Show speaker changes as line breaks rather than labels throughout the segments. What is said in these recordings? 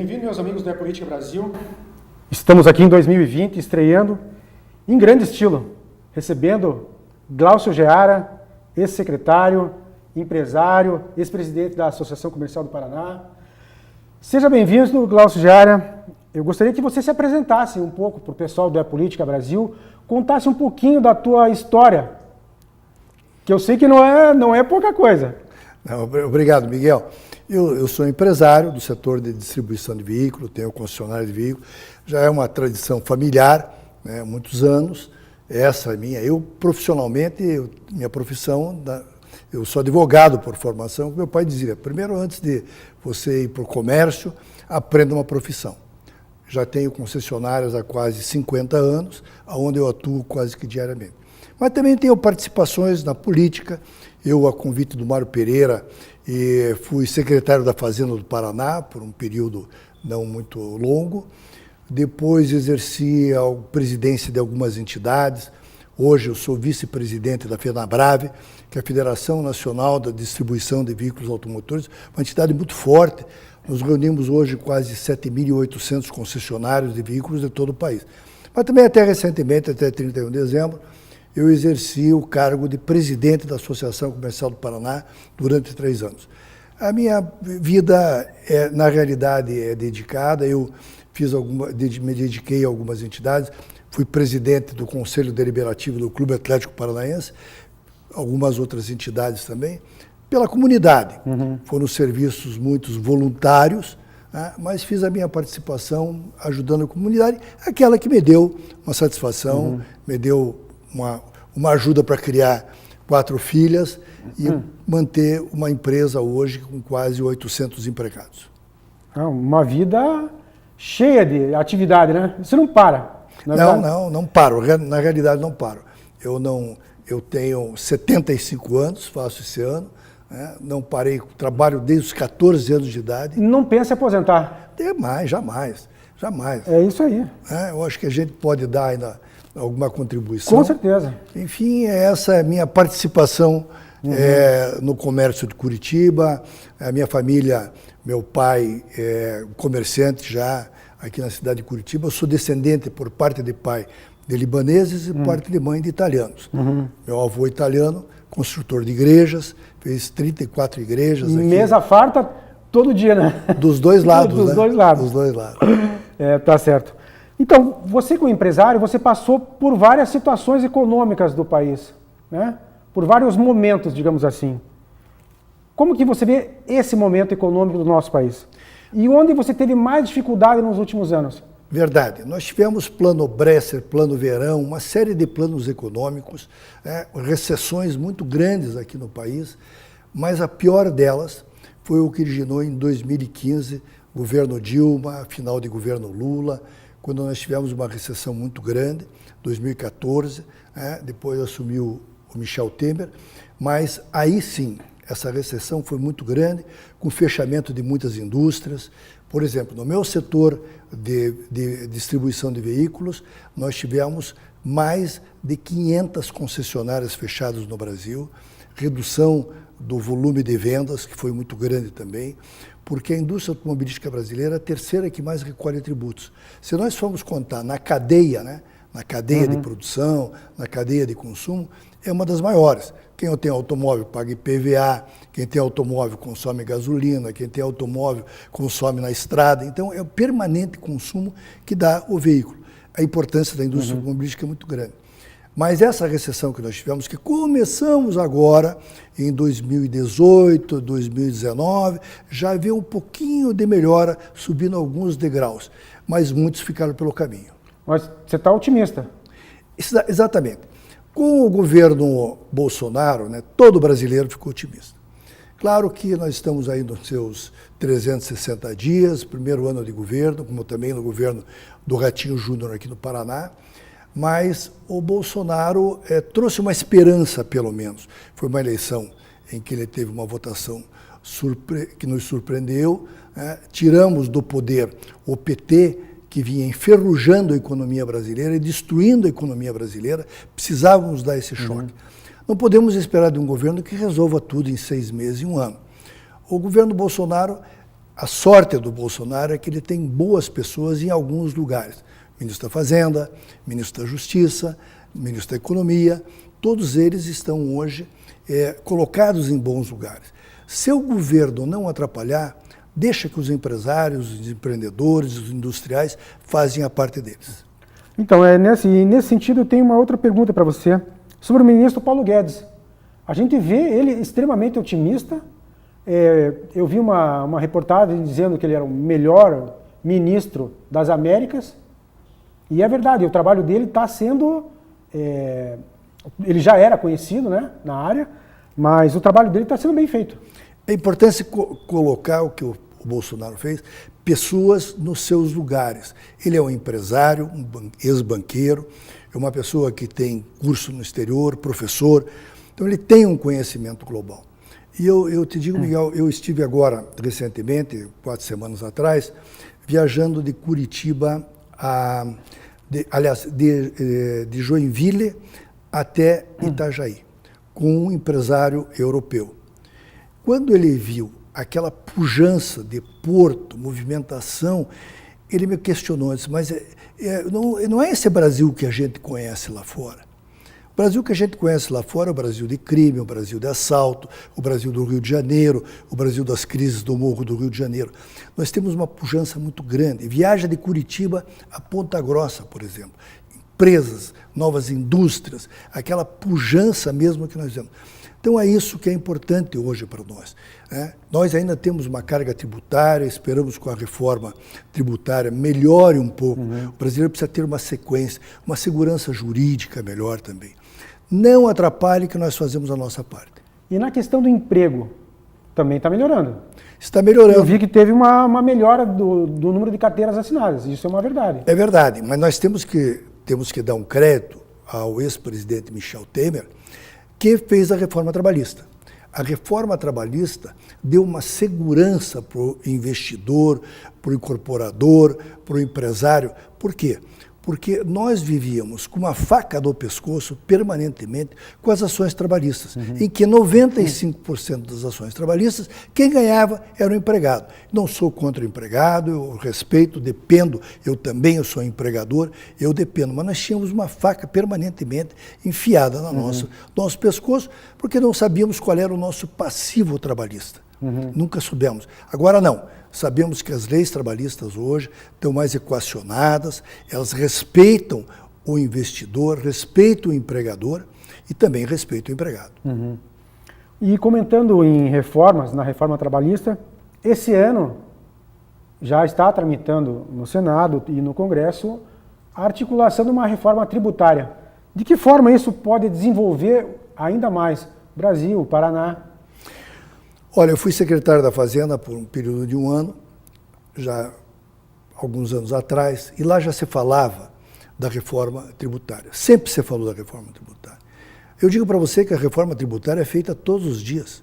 bem-vindos, meus amigos do Política Brasil. Estamos aqui em 2020, estreando em grande estilo, recebendo Glaucio Geara, ex-secretário, empresário, ex-presidente da Associação Comercial do Paraná. Seja bem-vindo, Glaucio Geara. Eu gostaria que você se apresentasse um pouco para o pessoal do Política Brasil, contasse um pouquinho da tua história, que eu sei que não é pouca coisa.
Obrigado, Miguel. Eu sou empresário do setor de distribuição de veículos, tenho concessionária de veículos, já é uma tradição familiar, né, há muitos anos, essa é minha. Eu, profissionalmente, minha profissão, eu sou advogado por formação, meu pai dizia, primeiro, antes de você ir para o comércio, aprenda uma profissão. Já tenho concessionárias há quase 50 anos, onde eu atuo quase que diariamente. Mas também tenho participações na política. Eu, a convite do Mário Pereira, fui secretário da Fazenda do Paraná por um período não muito longo. Depois exerci a presidência de algumas entidades. Hoje eu sou vice-presidente da FenaBrave, que é a Federação Nacional da Distribuição de Veículos Automotores, uma entidade muito forte. Nós reunimos hoje quase 7.800 concessionários de veículos de todo o país. Mas também até recentemente, até 31 de dezembro, eu exerci o cargo de presidente da Associação Comercial do Paraná durante 3 anos. A minha vida, na realidade, é dedicada. Eu me dediquei a algumas entidades, fui presidente do Conselho Deliberativo do Clube Atlético Paranaense, algumas outras entidades também, pela comunidade. Foram serviços muitos voluntários, né, mas fiz a minha participação ajudando a comunidade, aquela que me deu uma satisfação, me deu uma ajuda para criar 4 filhas e manter uma empresa hoje com quase 800 empregados.
Uma vida cheia de atividade, né? Você não para.
Não paro. Na realidade, não paro. Eu tenho 75 anos, faço esse ano, né? Não parei, trabalho desde os 14 anos de idade.
Não pensa em aposentar?
Jamais.
É isso aí.
Eu acho que a gente pode dar ainda alguma contribuição.
Com certeza.
Enfim, essa é a minha participação no comércio de Curitiba. A minha família, meu pai é comerciante já aqui na cidade de Curitiba. Eu sou descendente por parte de pai de libaneses e por parte de mãe de italianos. Meu avô italiano, construtor de igrejas, fez 34 igrejas aqui.
Mesa farta todo dia, né?
Dos dois lados,
Dos
né?
dois lados.
Dos dois lados.
Tá certo. Então, você como empresário, você passou por várias situações econômicas do país, né? Por vários momentos, digamos assim. Como que você vê esse momento econômico do nosso país? E onde você teve mais dificuldade nos últimos anos?
Verdade. Nós tivemos plano Bresser, plano Verão, uma série de planos econômicos, recessões muito grandes aqui no país, mas a pior delas foi o que originou em 2015, governo Dilma, final de governo Lula, quando nós tivemos uma recessão muito grande, 2014, depois assumiu o Michel Temer, mas aí sim, essa recessão foi muito grande, com o fechamento de muitas indústrias. Por exemplo, no meu setor de distribuição de veículos, nós tivemos mais de 500 concessionárias fechadas no Brasil, redução do volume de vendas, que foi muito grande também, porque a indústria automobilística brasileira é a terceira que mais recolhe tributos. Se nós formos contar na cadeia, né, na cadeia de produção, na cadeia de consumo, é uma das maiores. Quem tem automóvel paga IPVA, quem tem automóvel consome gasolina, quem tem automóvel consome na estrada. Então, é o permanente consumo que dá o veículo. A importância da indústria automobilística é muito grande. Mas essa recessão que nós tivemos, que começamos agora em 2018, 2019, já veio um pouquinho de melhora, subindo alguns degraus, mas muitos ficaram pelo caminho.
Mas você está otimista?
Exatamente. Com o governo Bolsonaro, né, todo brasileiro ficou otimista. Claro que nós estamos aí nos seus 360 dias, primeiro ano de governo, como também no governo do Ratinho Júnior aqui no Paraná, mas o Bolsonaro trouxe uma esperança, pelo menos. Foi uma eleição em que ele teve uma votação que nos surpreendeu, tiramos do poder o PT, que vinha enferrujando a economia brasileira e destruindo a economia brasileira. Precisávamos dar esse choque. Não podemos esperar de um governo que resolva tudo em 6 meses e 1 ano. O governo Bolsonaro A sorte do Bolsonaro é que ele tem boas pessoas em alguns lugares. Ministro da Fazenda, Ministro da Justiça, Ministro da Economia, todos eles estão hoje colocados em bons lugares. Se o governo não atrapalhar, deixa que os empresários, os empreendedores, os industriais fazem a parte deles.
Então, nesse sentido, eu tenho uma outra pergunta para você sobre o ministro Paulo Guedes. A gente vê ele extremamente otimista. Eu vi uma reportagem dizendo que ele era o melhor ministro das Américas. E é verdade, o trabalho dele está sendo... ele já era conhecido, né, na área, mas o trabalho dele está sendo bem feito.
É importante colocar o que o Bolsonaro fez, pessoas nos seus lugares. Ele é um empresário, um ex-banqueiro, é uma pessoa que tem curso no exterior, professor, então ele tem um conhecimento global. E eu te digo, Miguel, eu estive agora, recentemente, 4 semanas atrás, viajando de Curitiba, de Joinville até Itajaí, com um empresário europeu. Quando ele viu aquela pujança de porto, movimentação, ele me questionou, disse, mas não é esse Brasil que a gente conhece lá fora. O Brasil que a gente conhece lá fora é o Brasil de crime, o Brasil de assalto, o Brasil do Rio de Janeiro, o Brasil das crises do Morro do Rio de Janeiro. Nós temos uma pujança muito grande. Viaja de Curitiba a Ponta Grossa, por exemplo. Empresas, novas indústrias, aquela pujança mesmo que nós vemos. Então é isso que é importante hoje para nós. Nós ainda temos uma carga tributária, esperamos que a reforma tributária melhore um pouco. O brasileiro precisa ter uma sequência, uma segurança jurídica melhor também. Não atrapalhe que nós fazemos a nossa parte.
E na questão do emprego, também está melhorando.
Está melhorando.
Eu vi que teve uma melhora do número de carteiras assinadas, isso é uma verdade.
É verdade, mas nós temos que dar um crédito ao ex-presidente Michel Temer, que fez a reforma trabalhista. A reforma trabalhista deu uma segurança para o investidor, para o incorporador, para o empresário. Por quê? Porque nós vivíamos com uma faca no pescoço permanentemente com as ações trabalhistas, em que 95% das ações trabalhistas, quem ganhava era o empregado. Não sou contra o empregado, eu respeito, dependo, eu sou empregador, eu dependo, mas nós tínhamos uma faca permanentemente enfiada no nosso pescoço, porque não sabíamos qual era o nosso passivo trabalhista. Nunca soubemos. Agora não. Sabemos que as leis trabalhistas hoje estão mais equacionadas, elas respeitam o investidor, respeitam o empregador e também respeitam o empregado.
E comentando em reformas, na reforma trabalhista, esse ano já está tramitando no Senado e no Congresso a articulação de uma reforma tributária. De que forma isso pode desenvolver ainda mais Brasil, Paraná?
Olha, eu fui secretário da Fazenda por um período de 1 ano, já alguns anos atrás, e lá já se falava da reforma tributária. Sempre se falou da reforma tributária. Eu digo para você que a reforma tributária é feita todos os dias,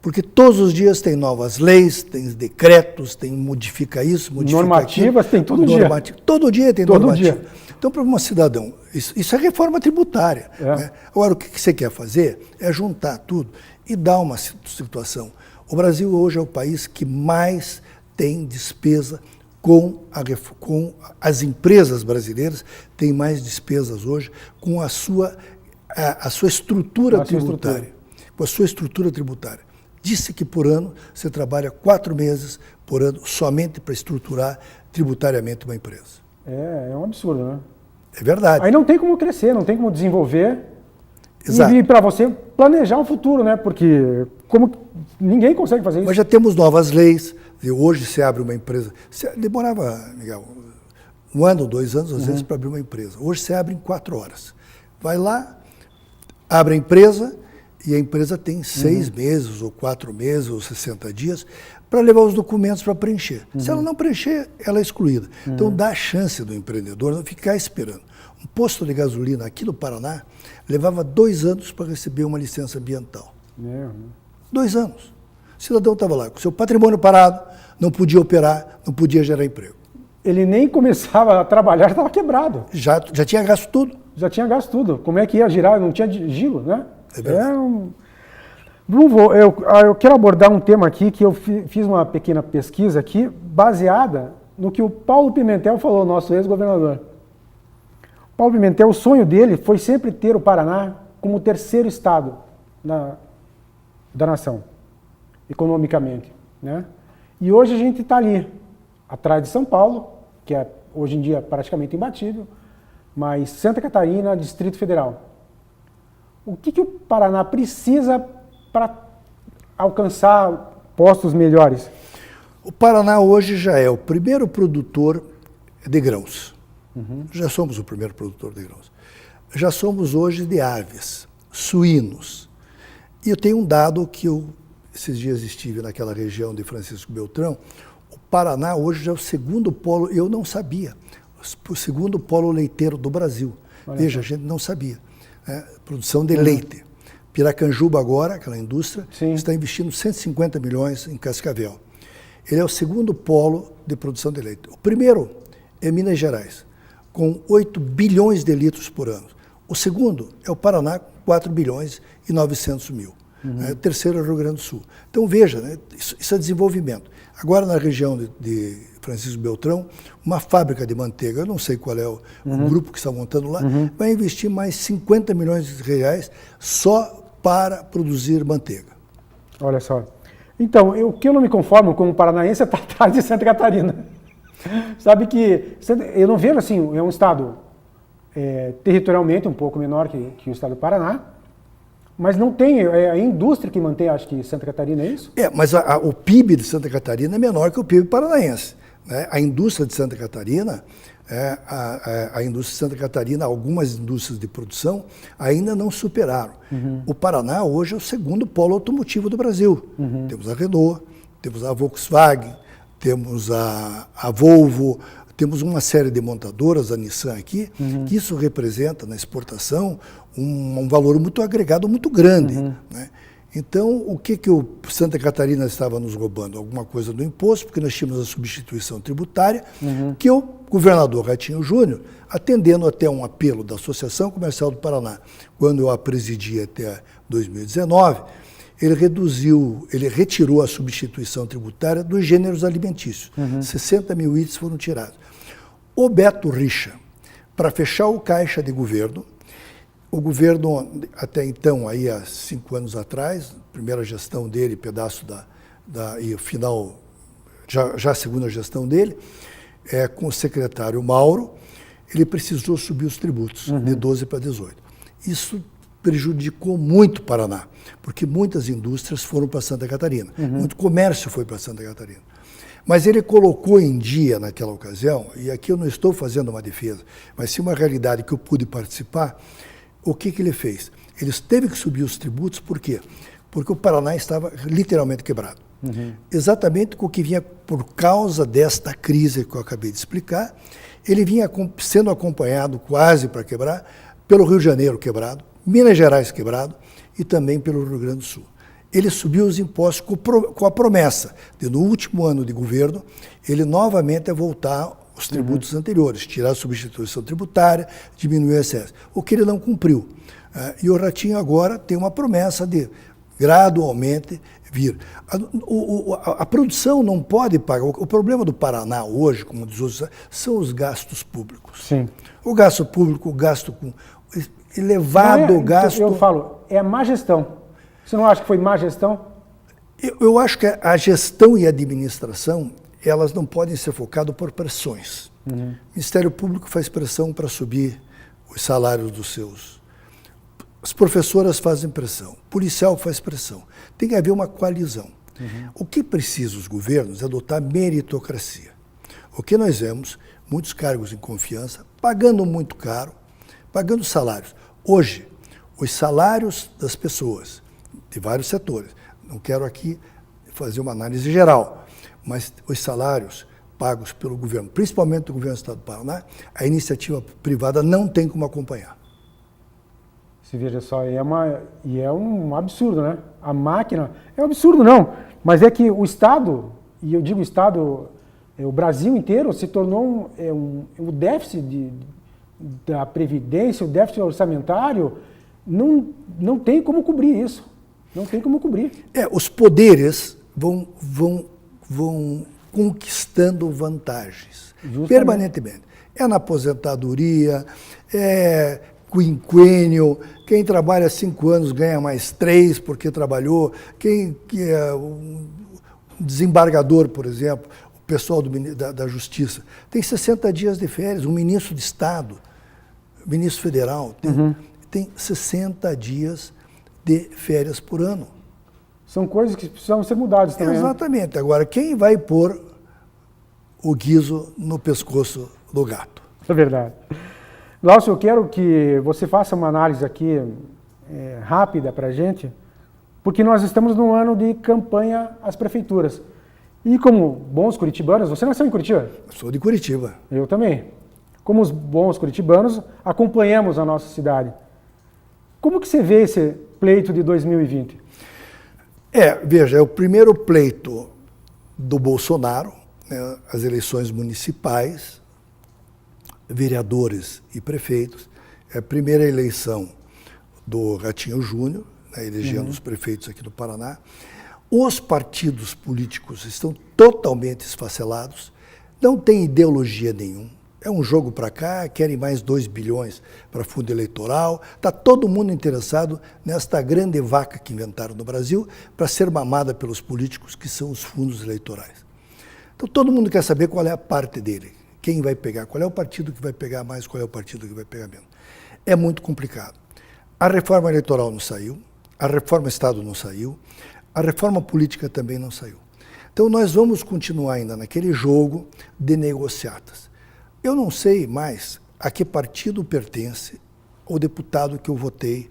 porque todos os dias tem novas leis, tem decretos, tem modifica isso, modifica
normativas,
aquilo,
tem todo dia.
Todo dia tem
todo
normativa.
Dia.
Então, para um cidadão, isso é reforma tributária. Né? Agora, o que você quer fazer é juntar tudo e dar uma situação. O Brasil hoje é o país que mais tem despesa com as empresas brasileiras, tem mais despesas hoje com a sua estrutura tributária. Com a sua estrutura tributária. Disse que por ano você trabalha 4 meses por ano somente para estruturar tributariamente uma empresa.
É um absurdo, né?
É verdade.
Aí não tem como crescer, não tem como desenvolver.
Exato.
E para você planejar um futuro, né? Porque como ninguém consegue fazer isso.
Mas já temos novas leis. Hoje você abre uma empresa. Demorava, Miguel, 1 ano, 2 anos, às vezes, para abrir uma empresa. Hoje você abre em 4 horas. Vai lá, abre a empresa e a empresa tem 6 meses, ou 4 meses, ou 60 dias para levar os documentos para preencher. Se ela não preencher, ela é excluída. Então dá a chance do empreendedor não ficar esperando. Um posto de gasolina aqui no Paraná levava 2 anos para receber uma licença ambiental. 2 anos. O cidadão estava lá com seu patrimônio parado, não podia operar, não podia gerar emprego.
Ele nem começava a trabalhar, já estava quebrado.
Já tinha gasto tudo.
Já tinha gasto tudo. Como é que ia girar? Não tinha giro, né?
É verdade.
Eu quero abordar um tema aqui que eu fiz uma pequena pesquisa aqui, baseada no que o Paulo Pimentel falou, nosso ex-governador. Paulo Pimentel, o sonho dele foi sempre ter o Paraná como o terceiro estado da nação, economicamente, né? E hoje a gente está ali, atrás de São Paulo, que é hoje em dia praticamente imbatível, mas Santa Catarina, Distrito Federal. O que o Paraná precisa para alcançar postos melhores?
O Paraná hoje já é o primeiro produtor de grãos. Já somos o primeiro produtor de grãos. Já somos hoje de aves, suínos. E eu tenho um dado que esses dias estive naquela região de Francisco Beltrão. O Paraná hoje já é o segundo polo, eu não sabia, o segundo polo leiteiro do Brasil. Veja, a gente não sabia. Produção de leite. Piracanjuba agora, aquela indústria, está investindo 150 milhões em Cascavel. Ele é o segundo polo de produção de leite. O primeiro é Minas Gerais, com 8 bilhões de litros por ano. O segundo é o Paraná, com 4 bilhões e 900 mil. O terceiro é o Rio Grande do Sul. Então veja, né, isso é desenvolvimento. Agora na região de Francisco Beltrão, uma fábrica de manteiga, eu não sei qual é o grupo que está montando lá, vai investir mais 50 milhões de reais só para produzir manteiga.
Olha só. Então, o que eu não me conformo como paranaense é estar atrás de Santa Catarina. Sabe que eu não vejo assim, é um estado territorialmente um pouco menor que o estado do Paraná, mas não tem, é a indústria que mantém, acho que Santa Catarina, é isso?
Mas o PIB de Santa Catarina é menor que o PIB paranaense. Né? A indústria de Santa Catarina, a indústria de Santa Catarina, algumas indústrias de produção ainda não superaram. O Paraná hoje é o segundo polo automotivo do Brasil. Temos a Renault, temos a Volkswagen, temos a Volvo, temos uma série de montadoras, a Nissan aqui, que isso representa na exportação um valor muito agregado, muito grande. Né? Então, o que o Santa Catarina estava nos roubando? Alguma coisa do imposto, porque nós tínhamos a substituição tributária, que o governador Ratinho Júnior, atendendo até um apelo da Associação Comercial do Paraná, quando eu a presidi até 2019, ele retirou a substituição tributária dos gêneros alimentícios. 60 mil itens foram tirados. O Beto Richa, para fechar o caixa de governo, o governo, até então, aí há 5 anos atrás, primeira gestão dele, pedaço e o final, já a segunda gestão dele, com o secretário Mauro, ele precisou subir os tributos de 12 para 18. Isso prejudicou muito o Paraná, porque muitas indústrias foram para Santa Catarina, muito comércio foi para Santa Catarina. Mas ele colocou em dia naquela ocasião, e aqui eu não estou fazendo uma defesa, mas sim uma realidade que eu pude participar. O que ele fez? Ele teve que subir os tributos, por quê? Porque o Paraná estava literalmente quebrado. Exatamente com o que vinha por causa desta crise que eu acabei de explicar. Ele vinha sendo acompanhado quase para quebrar pelo Rio de Janeiro quebrado, Minas Gerais quebrado e também pelo Rio Grande do Sul. Ele subiu os impostos com a promessa de, no último ano de governo, ele novamente voltar os tributos anteriores, tirar a substituição tributária, diminuir o excesso, o que ele não cumpriu. E o Ratinho agora tem uma promessa de gradualmente vir. A produção não pode pagar. O problema do Paraná hoje, como dos outros, são os gastos públicos.
Sim.
O gasto público, o gasto com elevado gasto...
Eu falo, é a má gestão. Você não acha que foi má gestão?
Eu acho que a gestão e a administração, elas não podem ser focadas por pressões. O Ministério Público faz pressão para subir os salários dos seus. As professoras fazem pressão, o policial faz pressão. Tem que haver uma coalizão. O que precisam os governos é adotar meritocracia. O que nós vemos, muitos cargos em confiança, pagando muito caro, pagando salários. Hoje, os salários das pessoas, de vários setores, não quero aqui fazer uma análise geral, mas os salários pagos pelo governo, principalmente do governo do Estado do Paraná, a iniciativa privada não tem como acompanhar.
Se veja só, é um absurdo, né? A máquina, é um absurdo não, mas é que o Estado, e eu digo Estado, o Brasil inteiro se tornou o déficit da Previdência, o déficit orçamentário, não tem como cobrir isso. Não tem como cobrir.
Os poderes vão conquistando vantagens,
Justamente.
permanentemente. É na aposentadoria, é quinquênio, quem trabalha 5 anos ganha mais 3 porque trabalhou, quem que é um desembargador, por exemplo, o pessoal da Justiça, tem 60 dias de férias, um ministro de Estado, ministro federal, tem 60 dias de férias por ano.
São coisas que precisam ser mudadas também.
Exatamente. Agora, quem vai pôr o guiso no pescoço do gato?
É verdade. Glaucio, eu quero que você faça uma análise aqui rápida para a gente, porque nós estamos num ano de campanha às prefeituras. E como bons curitibanos, você nasceu em Curitiba?
Eu sou de Curitiba.
Eu também. Como os bons curitibanos, acompanhamos a nossa cidade. Como que você vê esse pleito de 2020?
Veja, é o primeiro pleito do Bolsonaro, né, as eleições municipais, vereadores e prefeitos. É a primeira eleição do Ratinho Júnior, né, elegendo os prefeitos aqui do Paraná. Os partidos políticos estão totalmente esfacelados, não tem ideologia nenhuma. É um jogo para cá, querem mais 2 bilhões para fundo eleitoral. Está todo mundo interessado nesta grande vaca que inventaram no Brasil para ser mamada pelos políticos, que são os fundos eleitorais. Então todo mundo quer saber qual é a parte dele, quem vai pegar, qual é o partido que vai pegar mais, qual é o partido que vai pegar menos. É muito complicado. A reforma eleitoral não saiu, a reforma Estado não saiu, a reforma política também não saiu. Então nós vamos continuar ainda naquele jogo de negociatas. Eu não sei mais a que partido pertence o deputado que eu votei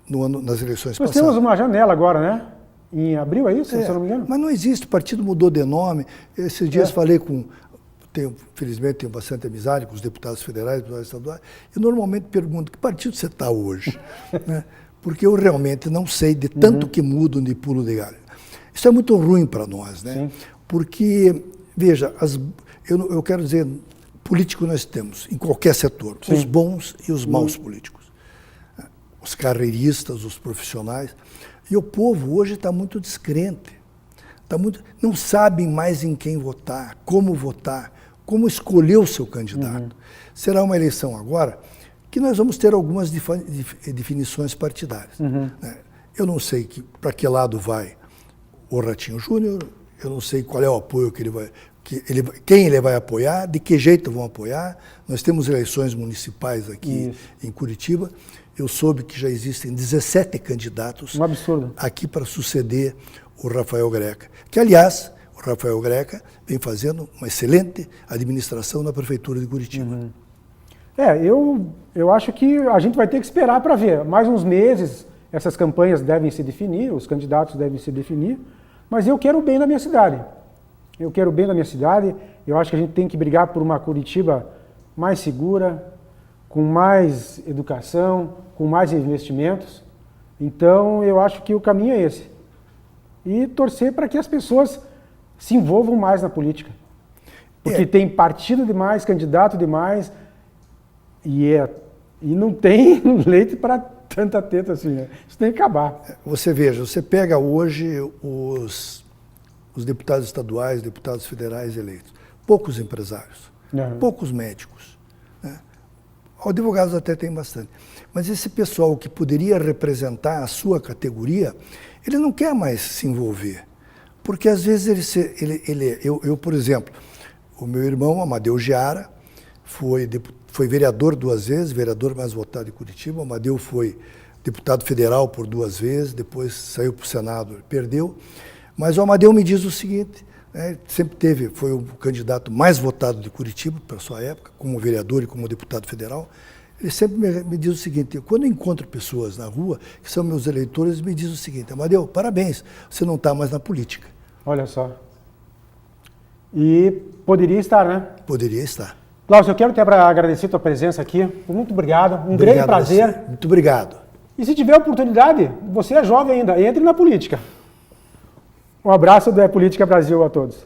nas eleições
Nós
passadas.
temos uma janela agora, né? Em abril, é isso? Se eu não me engano?
Mas não existe, o partido mudou de nome. Esses dias falei felizmente tenho bastante amizade com os deputados federais, deputados estaduais, e normalmente pergunto, que partido você está hoje? Né? Porque eu realmente não sei de tanto que mudam de pulo de galho. Isso é muito ruim para nós, né?
Sim.
Porque, veja, eu quero dizer, político nós temos, em qualquer setor, os bons e os maus políticos. Os carreiristas, os profissionais. E o povo hoje está muito descrente. Não sabem mais em quem votar, como escolher o seu candidato. Será uma eleição agora que nós vamos ter algumas definições partidárias. Né? Eu não sei para que lado vai o Ratinho Júnior, eu não sei qual é o apoio que ele vai... quem ele vai apoiar, de que jeito vão apoiar. Nós temos eleições municipais aqui em Curitiba. Eu soube que já existem 17 candidatos
Um absurdo.
aqui para suceder o Rafael Greca. Que, aliás, o Rafael Greca vem fazendo uma excelente administração na Prefeitura de Curitiba.
Eu acho que a gente vai ter que esperar para ver. Mais uns meses, essas campanhas devem se definir, os candidatos devem se definir, mas eu quero o bem da minha cidade. Eu quero o bem da minha cidade, eu acho que a gente tem que brigar por uma Curitiba mais segura, com mais educação, com mais investimentos. Então, eu acho que o caminho é esse. E torcer para que as pessoas se envolvam mais na política. Porque tem partido demais, candidato demais, e não tem leite para tanta teta assim, né? Isso tem que acabar.
Você veja, você pega hoje os deputados estaduais, deputados federais eleitos, poucos empresários, poucos médicos, né? Advogados até tem bastante. Mas esse pessoal que poderia representar a sua categoria, ele não quer mais se envolver. Porque às vezes eu, por exemplo, o meu irmão Amadeu Giara foi vereador 2 vezes, vereador mais votado de Curitiba. O Amadeu foi deputado federal por 2 vezes, depois saiu para o Senado, perdeu. Mas o Amadeu me diz o seguinte, né, sempre foi o candidato mais votado de Curitiba, para a sua época, como vereador e como deputado federal. Ele sempre me diz o seguinte, quando eu encontro pessoas na rua, que são meus eleitores, me diz o seguinte, Amadeu, parabéns, você não está mais na política.
Olha só. E poderia estar, né?
Poderia estar.
Glaucio, eu quero até agradecer a tua presença aqui. Muito obrigado. Grande prazer.
Muito obrigado.
E se tiver oportunidade, você é jovem ainda, entre na política. Um abraço do Política Brasil a todos.